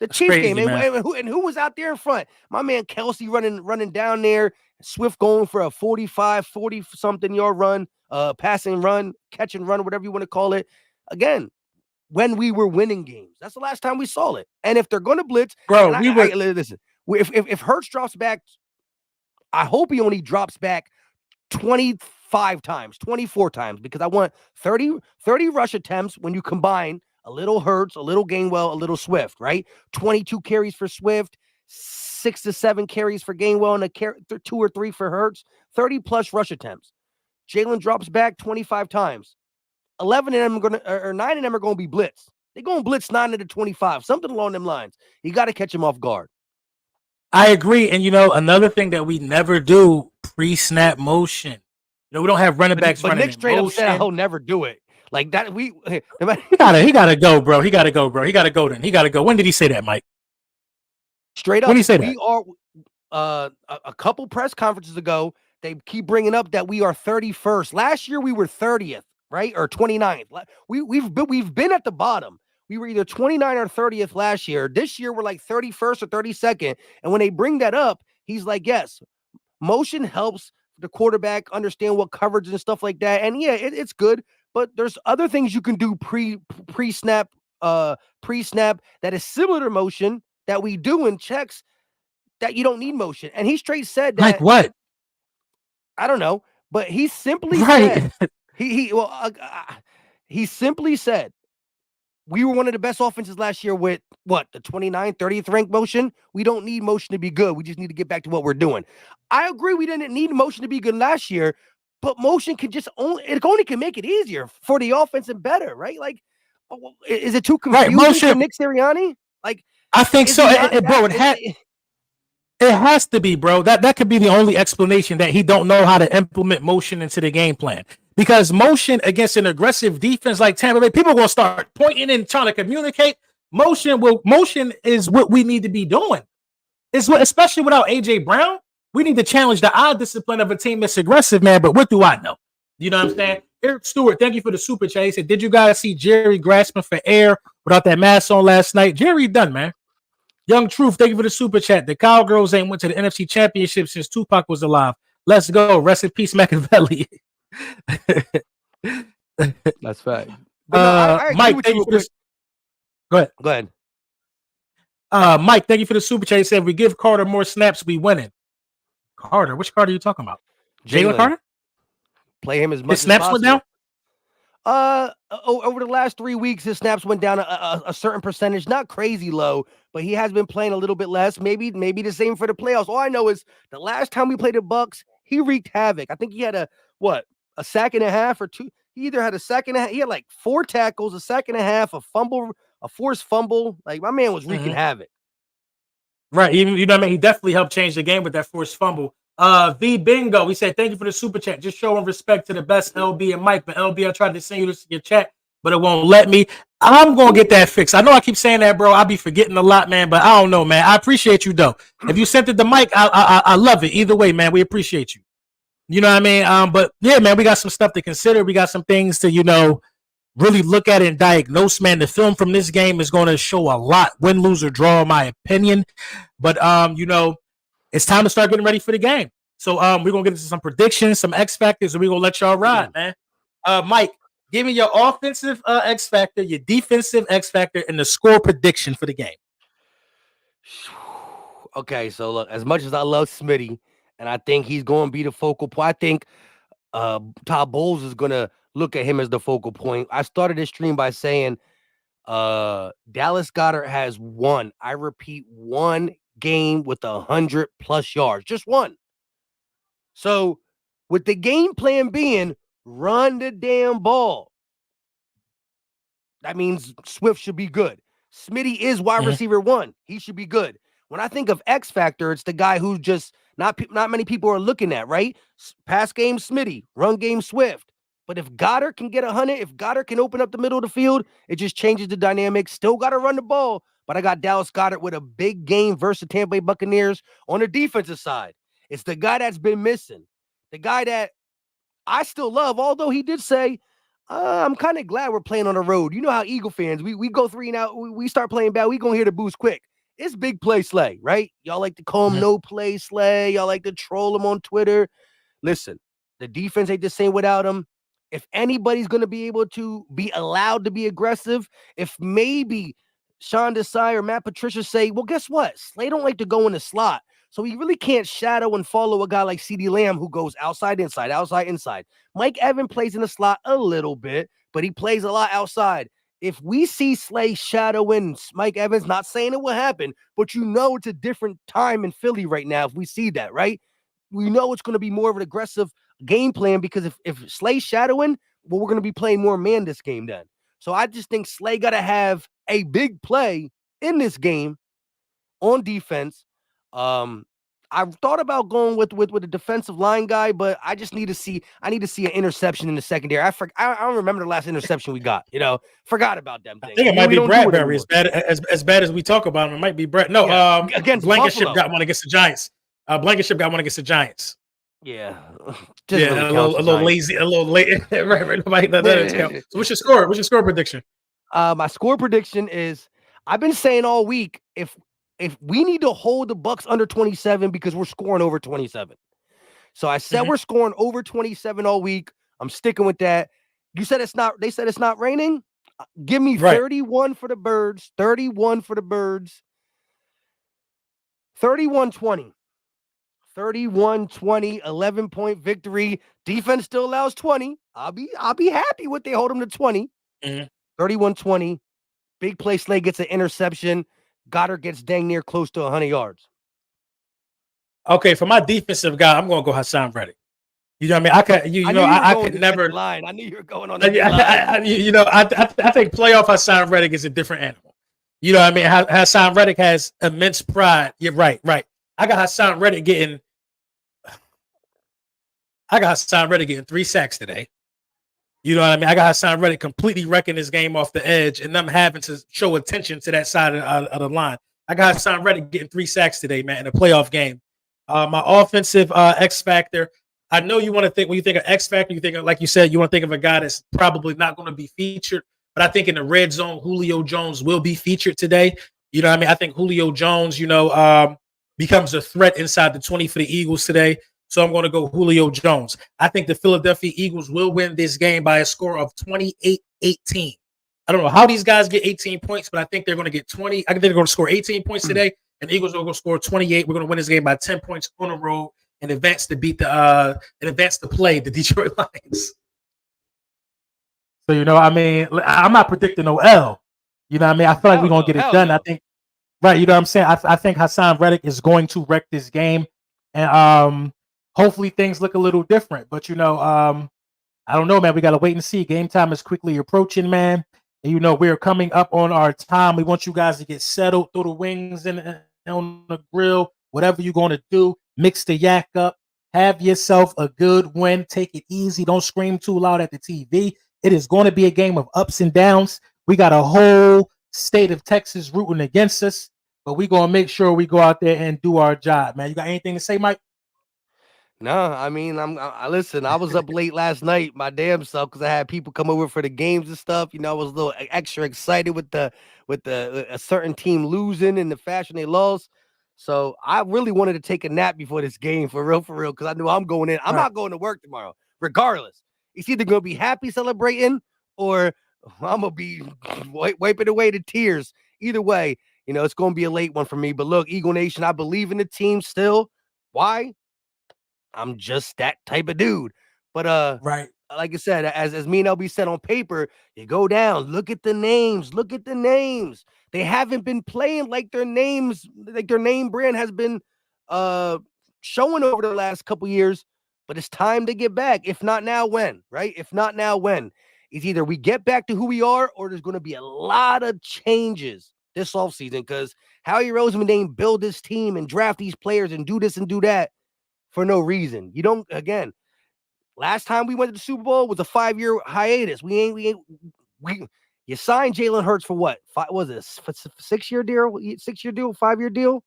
The Chiefs game. And who was out there in front? My man Kelsey running down there. Swift going for a 40-something yard run, passing run, catch and run, whatever you want to call it. Again, when we were winning games. That's the last time we saw it. And if they're going to blitz, bro. and listen, if Hurts drops back, I hope he only drops back 25 times, 24 times, because I want 30 rush attempts when you combine a little Hurts, a little Gainwell, a little Swift, right? 22 carries for Swift, 6 to 7 carries for Gainwell, and 2 or 3 for Hurts, 30 plus rush attempts. Jalen drops back 25 times. 11 of them are going to, or 9 of them are going to be blitz. They're going to blitz 9 of the 25, something along them lines. You got to catch him off guard. I agree. And, another thing that we never do, pre-snap motion. We don't have running backs running Nick straight up said I'll never do it. Like that, he gotta go, bro. He gotta go, bro. He gotta go then. He gotta go. When did he say that, Mike? Straight up. When did he say that? We are a couple press conferences ago, they keep bringing up that we are 31st. Last year we were 30th, right? Or 29th. We've been at the bottom. We were either 29 or 30th last year. This year we're like 31st or 32nd. And when they bring that up, he's like, yes, motion helps the quarterback understand what coverage and stuff like that. And yeah, it's good, but there's other things you can do pre-snap that is similar to motion that we do in checks that you don't need motion. And he straight said that. Like what? I don't know, but he simply said he simply said we were one of the best offenses last year with what, the 29th, 30th ranked motion. We don't need motion to be good. We just need to get back to what we're doing. I agree. We didn't need motion to be good last year, but motion can only can make it easier for the offense and better, right? Like, is it too confusing for Nick Sirianni? Like, I think so, bro. It has to be, bro. That could be the only explanation, that he don't know how to implement motion into the game plan. Because motion against an aggressive defense like Tampa Bay, people are going to start pointing and trying to communicate. Motion is what we need to be doing. Especially without A.J. Brown, we need to challenge the eye discipline of a team that's aggressive, man. But what do I know? You know what I'm saying? Eric Stewart, thank you for the super chat. He said, did you guys see Jerry grasping for air without that mask on last night? Jerry done, man. Young Truth, thank you for the super chat. The Cowgirls ain't went to the NFC Championship since Tupac was alive. Let's go. Rest in peace, Machiavelli. That's fact. Mike, thank you for this. Go ahead. Mike, thank you for the super chat. He said, we give Carter more snaps, we winning. Carter? Which Carter are you talking about? Jalen Carter? Play him as much his snaps as went down? Over the last 3 weeks, his snaps went down a certain percentage, not crazy low, but he has been playing a little bit less. Maybe the same for the playoffs. All I know is the last time we played the Bucs, he wreaked havoc. I think he had a sack and a half or two. He either had a sack and a half. He had like 4 tackles, a sack and a half, a fumble, a forced fumble. Like, my man was wreaking havoc. Right. You know what I mean? He definitely helped change the game with that forced fumble. V Bingo, he said, thank you for the super chat. Just showing respect to the best LB and Mike. But LB, I tried to send you your chat, but it won't let me. I'm going to get that fixed. I know I keep saying that, bro. I'll be forgetting a lot, man, but I don't know, man. I appreciate you, though. If you sent it to Mike, I love it. Either way, man, we appreciate you. You know what I mean? But yeah, man, we got some stuff to consider. We got some things to, really look at it and diagnose, man. The film from this game is going to show a lot, win, lose, or draw, in my opinion. But, it's time to start getting ready for the game. So we're going to get into some predictions, some X factors, and we're going to let y'all ride, man. Mike, give me your offensive X factor, your defensive X factor, and the score prediction for the game. Okay, so look, as much as I love Smitty, and I think he's going to be the focal point, I think Todd Bowles is going to look at him as the focal point. I started this stream by saying Dallas Goedert has one. I repeat, one game with 100+ yards, just one. So with the game plan being run the damn ball, that means Swift should be good. Smitty is wide receiver 1. He should be good. When I think of X factor, it's the guy who just not many people are looking at, right? Pass game Smitty, run game Swift. But if Goddard can get 100, if Goddard can open up the middle of the field, it just changes the dynamic. Still got to run the ball. But I got Dallas Goedert with a big game versus the Tampa Bay Buccaneers on the defensive side. It's the guy that's been missing. The guy that I still love, although he did say, I'm kind of glad we're playing on the road. You know how Eagle fans, we go 3 and out, we start playing bad, we going to hear the boost quick. It's big play Slay, right? Y'all like to call him no play Slay. Y'all like to troll him on Twitter. Listen, the defense ain't the same without him. if anybody's going to be able to be allowed to be aggressive, if maybe Sean Desai or Matt Patricia say, well, guess what? Slay don't like to go in the slot. So he really can't shadow and follow a guy like CeeDee Lamb who goes outside, inside, outside, inside. Mike Evans plays in the slot a little bit, but he plays a lot outside. If we see Slay shadowing Mike Evans, not saying it will happen, but it's a different time in Philly right now if we see that, right? We know it's going to be more of an aggressive game plan because if Slay's shadowing, well, we're going to be playing more man this game then. So I just think Slay got to have a big play in this game on defense. I thought about going with a defensive line guy, but I just need to see. I need to see an interception in the secondary. I don't remember the last interception we got. Forgot about them I things. think it might be Bradbury. As bad as we talk about him, it might be Brett. No, against Blankenship Buffalo. got one against the Giants. Blankenship got one against the Giants. Yeah, yeah, really a little lazy, a little late. right. Nobody that doesn't count. So what's your score? What's your score prediction? My score prediction is I've been saying all week if we need to hold the Bucks under 27 because we're scoring over 27. So I said we're scoring over 27 all week. I'm sticking with that. You said it's not. They said it's not raining. Give me 31 for the Birds. 31 for the Birds. 31-20. 31-20, 11-point victory. Defense still allows 20. I'll be happy with they hold them to 20. 31-20. Big play. Slay gets an interception. Goddard gets dang near close to 100 yards. Okay, for my defensive guy, I'm going to go Hassan Reddick. You know what I mean? I could never line. I knew you were going on that line. I think playoff Hassan Reddick is a different animal. You know what I mean? Hassan Reddick has immense pride. You're right. I got Hassan Reddick getting 3 sacks today. You know what I mean? I got Hassan Reddick completely wrecking his game off the edge, and them having to show attention to that side of the line. I got Hassan Reddick getting 3 sacks today, man, in a playoff game. My offensive X factor. I know you want to think when you think of X factor, you think of, like you said, you want to think of a guy that's probably not going to be featured. But I think in the red zone, Julio Jones will be featured today. You know what I mean? I think Julio Jones, becomes a threat inside the 20 for the Eagles today. So I'm going to go Julio Jones. I think the Philadelphia Eagles will win this game by a score of 28-18. I don't know how these guys get 18 points, but I think they're going to get 20. I think they're going to score 18 points today, and the Eagles are going to score 28. We're going to win this game by 10 points on the road and advance to play the Detroit Lions. So, I'm not predicting no L. You know what I mean? I feel like we're going to get it done. No. I think, right, you know what I'm saying? I think Hassan Reddick is going to wreck this game. And hopefully things look a little different. But, I don't know, man. We got to wait and see. Game time is quickly approaching, man. And, we're coming up on our time. We want you guys to get settled, throw the wings in on the grill, whatever you're going to do. Mix the yak up. Have yourself a good win. Take it easy. Don't scream too loud at the TV. It is going to be a game of ups and downs. We got a whole state of Texas rooting against us, but we're going to make sure we go out there and do our job, man. You got anything to say, Mike? No, I mean, listen, I was up late last night, my damn self, because I had people come over for the games and stuff. I was a little extra excited with a certain team losing in the fashion they lost. So I really wanted to take a nap before this game for real, because I knew I'm going in. I'm not going to work tomorrow, regardless. It's either going to be happy celebrating or I'm going to be wiping away the tears. Either way, it's going to be a late one for me. But look, Eagle Nation, I believe in the team still. Why? I'm just that type of dude. But right. Like I said, as me and LB said on paper, you go down, look at the names. They haven't been playing like their names, like their name brand has been showing over the last couple years. But it's time to get back. If not now, when? Right? If not now, when? It's either we get back to who we are, or there's going to be a lot of changes this offseason, because Howie Roseman didn't build this team and draft these players and do this and do that for no reason. You don't, again, last time we went to the Super Bowl was a 5-year hiatus. You signed Jalen Hurts for what? 6-year deal? 6-year deal? 5-year deal?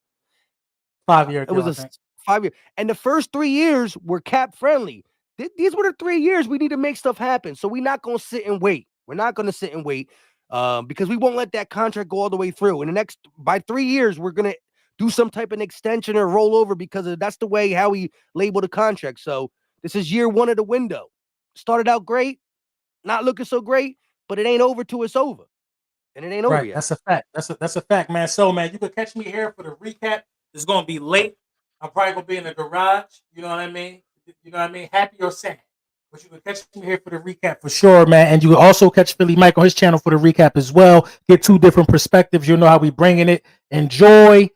5-year deal. It was a 5-year. And the first 3 years were cap friendly. These were the 3 years we need to make stuff happen. So we're not going to sit and wait. We're not going to sit and wait because we won't let that contract go all the way through. In by 3 years, we're going to do some type of extension or rollover because that's the way how we label the contract. So this is year 1 of the window. Started out great. not looking so great, but it ain't over till it's over. And it ain't over Right. yet. That's a fact. That's a fact, man. So, man, you can catch me here for the recap. It's gonna be late. I'm probably gonna be in the garage. You know what I mean? You know what I mean? Happy or sad. But you can catch me here for the recap for sure, man. And you can also catch Philly Mike on his channel for the recap as well. Get two different perspectives. You know how we bringing it. Enjoy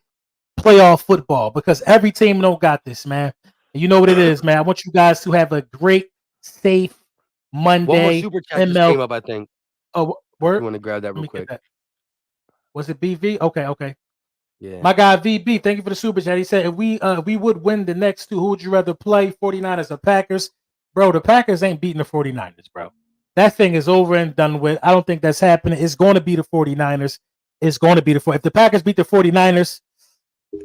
playoff football because every team don't got this, man. And you know what it is, man. I want you guys to have a great, safe One more Monday. super chat just came up, I think. Oh, If word. you want to grab that Let real me quick. get that. Was it BV? Okay. Yeah. My guy VB, thank you for the super chat. He said if we would win the next two, who would you rather play? 49ers or Packers? Bro, the Packers ain't beating the 49ers, bro. That thing is over and done with. I don't think that's happening. It's going to be the 49ers. It's going to be the if the Packers beat the 49ers, we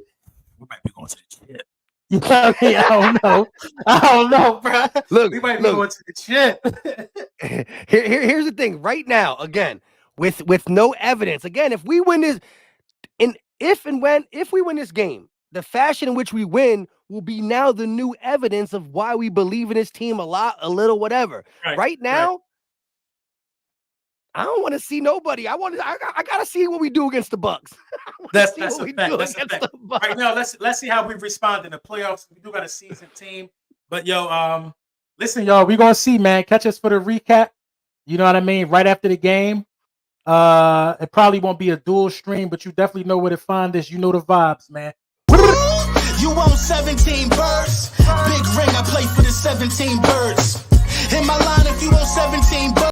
might be going to the chip. You know what I mean? I don't know, bro. Look, we might be going to the chip. Here's the thing. Right now, again, with no evidence. Again, if we win this, if we win this game, the fashion in which we win will be now the new evidence of why we believe in this team a lot, a little, whatever. Right now, I don't want to see nobody. I gotta see what we do against the Bucs. That's a fact. That's a fact. Right now, let's see how we respond in the playoffs. We do got a seasoned team, but listen, y'all, we gonna see, man. Catch us for the recap. You know what I mean? Right after the game. It probably won't be a dual stream, but you definitely know where to find this. You know the vibes, man. You want 17 birds? Big ring, I play for the 17 birds. In my line, if you want 17 birds.